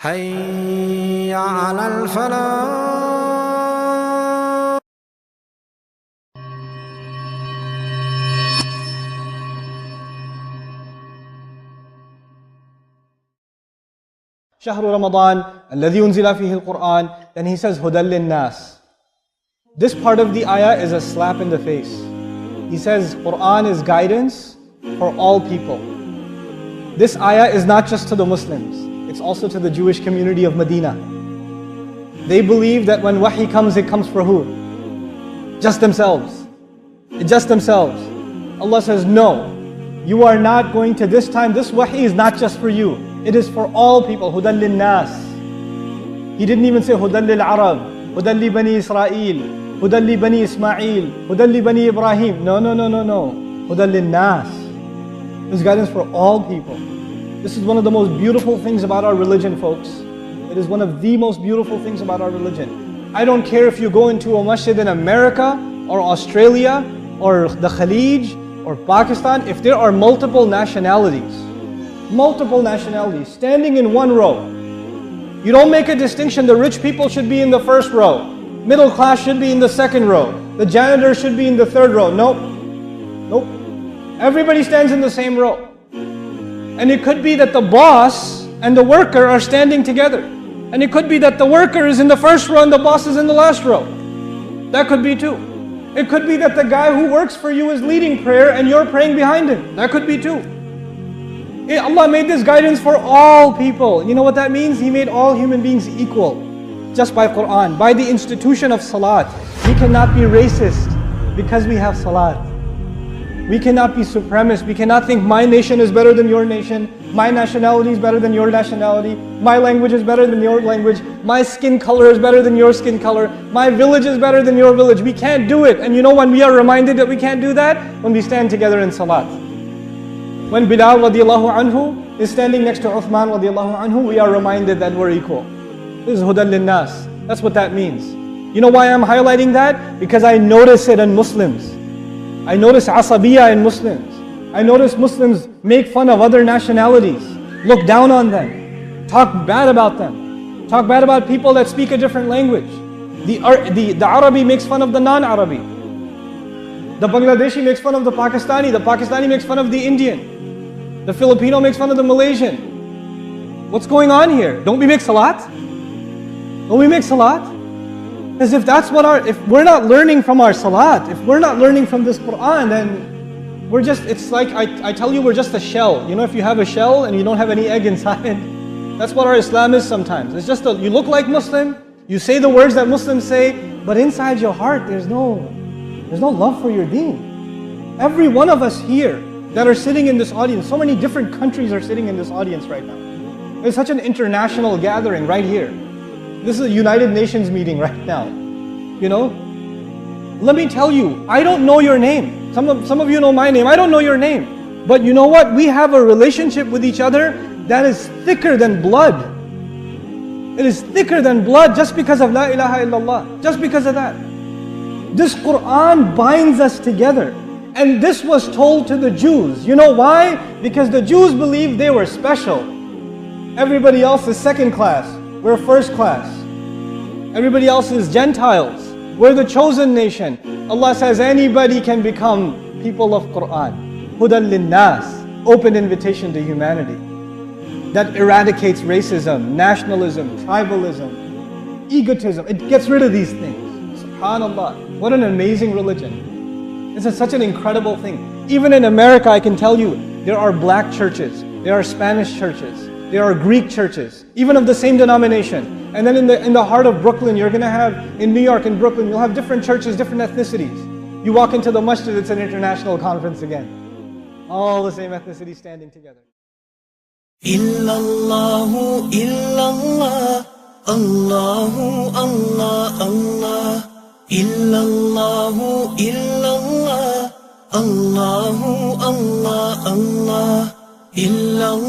حي على الفلاح. شهر Ramadan الذي أنزل فيه القرآن. Then he says هدى للناس. This part of the ayah is a slap in the face. He says Quran is guidance for all people. This ayah is not just to the Muslims, it's also to the Jewish community of Medina. They believe that when wahi comes, it comes for who? Just themselves. Just themselves. Allah says, no, you are not going to this time. This wahi is not just for you. It is for all people. Hudan lin-nas. He didn't even say Hudan lil-Arab, Hudan li Bani Israel, Hudan li Bani Ismail, Hudan li Bani Ibrahim. No. Hudan lin-nas. This guidance for all people. This is one of the most beautiful things about our religion, folks. It is one of the most beautiful things about our religion. I don't care if you go into a masjid in America or Australia or the Khalij or Pakistan, if there are multiple nationalities standing in one row, you don't make a distinction. The rich people should be in the first row, middle class should be in the second row, the janitor should be in the third row. Nope. Everybody stands in the same row. And it could be that the boss and the worker are standing together. And it could be that the worker is in the first row and the boss is in the last row. That could be too. It could be that the guy who works for you is leading prayer and you're praying behind him. That could be too. Allah made this guidance for all people. You know what that means? He made all human beings equal. Just by Quran, by the institution of Salat. We cannot be racist because we have Salat. We cannot be supremacist. We cannot think my nation is better than your nation, my nationality is better than your nationality, my language is better than your language, my skin color is better than your skin color, my village is better than your village. We can't do it. And you know when we are reminded that we can't do that? When we stand together in Salat. When Bilal radiallahu anhu is standing next to Uthman radiallahu anhu, we are reminded that we're equal. This is Hudan lin-nas. That's what that means. You know why I'm highlighting that? Because I notice it in Muslims. I notice asabiya in Muslims. I notice Muslims make fun of other nationalities, look down on them, talk bad about them, talk bad about people that speak a different language. The Arabi makes fun of the non-Arabi. The Bangladeshi makes fun of the Pakistani makes fun of the Indian. The Filipino makes fun of the Malaysian. What's going on here? Don't we make salat? Don't we make salat? As if that's what if we're not learning from our salat, if we're not learning from this Quran, then we're just, it's like, I tell you, we're just a shell. You know, if you have a shell and you don't have any egg inside, that's what our Islam is sometimes. It's just you look like Muslim, you say the words that Muslims say, but inside your heart, there's no love for your deen. Every one of us here that are sitting in this audience, so many different countries are sitting in this audience right now. It's such an international gathering right here. This is a United Nations meeting right now, you know? Let me tell you, I don't know your name. Some of you know my name. I don't know your name. But you know what? We have a relationship with each other that is thicker than blood. It is thicker than blood just because of La ilaha illallah. Just because of that. This Quran binds us together. And this was told to the Jews. You know why? Because the Jews believed they were special. Everybody else is second class. We're first class. Everybody else is Gentiles. We're the chosen nation. Allah says anybody can become people of Quran. Hudan lin-nas. Open invitation to humanity. That eradicates racism, nationalism, tribalism, egotism. It gets rid of these things. SubhanAllah. What an amazing religion. This is such an incredible thing. Even in America, I can tell you, there are black churches. There are Spanish churches. There are Greek churches, even of the same denomination. And then in the heart of Brooklyn, you're going to have, in New York, in Brooklyn, you'll have different churches, different ethnicities. You walk into the masjid, it's an international conference again. All the same ethnicities standing together. Illallahu illallah, Allahu Allah Allah. Illallahu illallah, Allahu Allah Allah. Illallah.